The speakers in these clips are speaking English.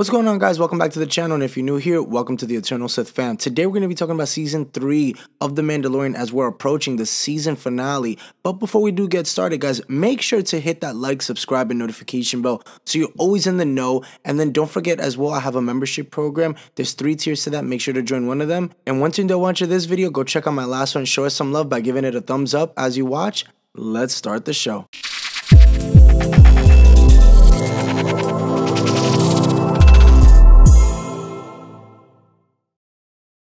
What's going on, guys? Welcome back to the channel, and if you're new here, welcome to the Eternal Sith fam. Today we're going to be talking about Season 3 of The Mandalorian as we're approaching the season finale. But before we do get started, guys, make sure to hit that like, subscribe, and notification bell so you're always in the know. And then don't forget as well, I have a membership program. There's 3 tiers to that. Make sure to join one of them. And once you're done watching this video, go check out my last one. Show us some love by giving it a thumbs up as you watch. Let's start the show.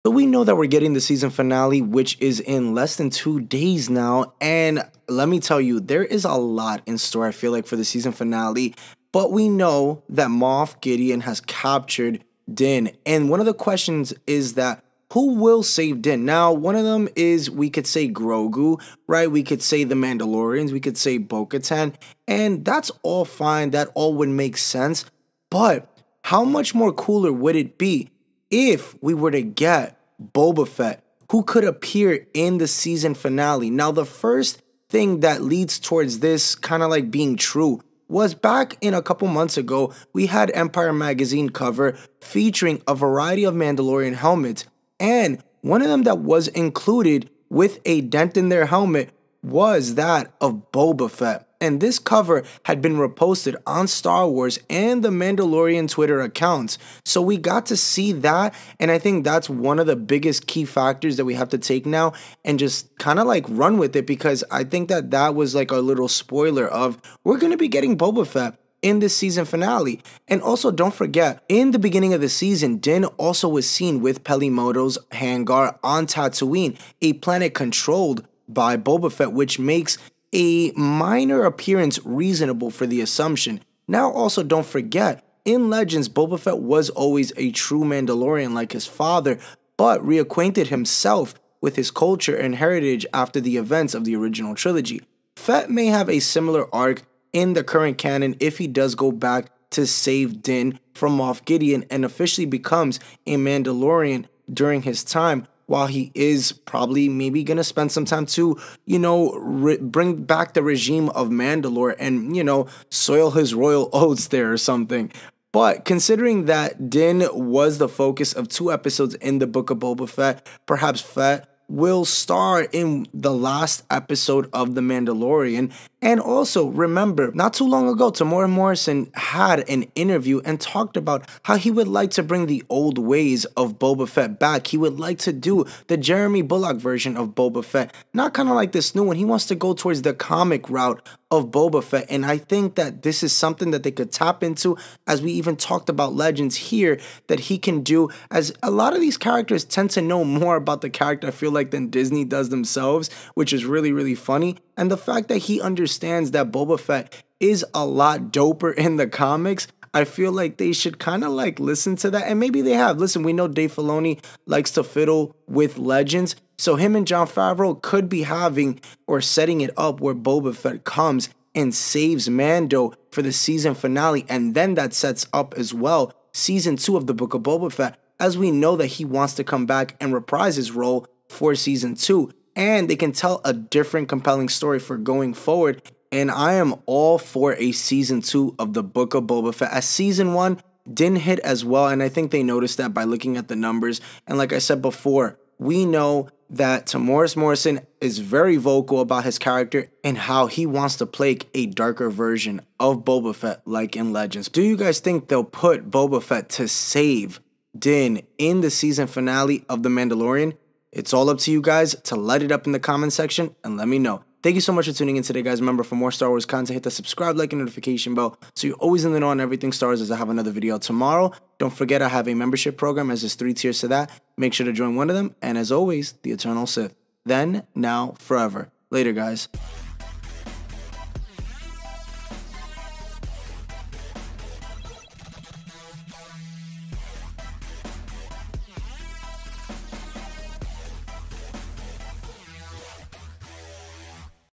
So we know that we're getting the season finale, which is in less than 2 days now. And let me tell you, there is a lot in store, I feel like, for the season finale. But we know that Moff Gideon has captured Din. And one of the questions is that who will save Din? Now, one of them is, we could say Grogu, right? We could say the Mandalorians. We could say Bo-Katan. And that's all fine. That all would make sense. But how much more cooler would it be if we were to get Boba Fett, who could appear in the season finale? Now, the first thing that leads towards this kind of like being true was back in a couple months ago, we had Empire Magazine cover featuring a variety of Mandalorian helmets. And one of them that was included with a dent in their helmet was that of Boba Fett. And this cover had been reposted on Star Wars and the Mandalorian Twitter accounts. So we got to see that, and I think that's one of the biggest key factors that we have to take now and just kind of like run with it, because I think that that was like a little spoiler of we're going to be getting Boba Fett in this season finale. And also, don't forget, in the beginning of the season, Din also was seen with Pelimoto's hangar on Tatooine, a planet controlled by Boba Fett, which makes a minor appearance reasonable for the assumption. Now, also, don't forget, in Legends, Boba Fett was always a true Mandalorian like his father, but reacquainted himself with his culture and heritage after the events of the original trilogy. Fett may have a similar arc in the current canon if he does go back to save Din from Moff Gideon and officially becomes a Mandalorian during his time, while he is probably maybe going to spend some time to, bring back the regime of Mandalore and, soil his royal oats there or something. But considering that Din was the focus of 2 episodes in the Book of Boba Fett, perhaps Fett will star in the last episode of The Mandalorian. And also, remember, not too long ago, Temuera Morrison had an interview and talked about how he would like to bring the old ways of Boba Fett back. He would like to do the Jeremy Bulloch version of Boba Fett, not kind of like this new one. He wants to go towards the comic route of Boba Fett, and I think that this is something that they could tap into, as we even talked about Legends here, that he can do, as a lot of these characters tend to know more about the character, I feel like, than Disney does themselves, which is really, really funny. And the fact that he understands that Boba Fett is a lot doper in the comics, I feel like they should kind of like listen to that. And maybe they have. Listen, we know Dave Filoni likes to fiddle with Legends, so him and Jon Favreau could be having or setting it up where Boba Fett comes and saves Mando for the season finale. And then that sets up as well season 2 of the Book of Boba Fett, as we know that he wants to come back and reprise his role for season 2. And they can tell a different compelling story for going forward. And I am all for a season 2 of the Book of Boba Fett, as season 1 didn't hit as well. And I think they noticed that by looking at the numbers. And like I said before, we know that Temuera Morrison is very vocal about his character and how he wants to play a darker version of Boba Fett like in Legends. Do you guys think they'll put Boba Fett to save Din in the season finale of The Mandalorian? It's all up to you guys to light it up in the comment section and let me know. Thank you so much for tuning in today, guys. Remember, for more Star Wars content, hit the subscribe, like, and notification bell so you're always in the know on everything Star Wars as I have another video tomorrow. Don't forget, I have a membership program, as there's 3 tiers to that. Make sure to join one of them. And as always, the Eternal Sith. Then, now, forever. Later, guys.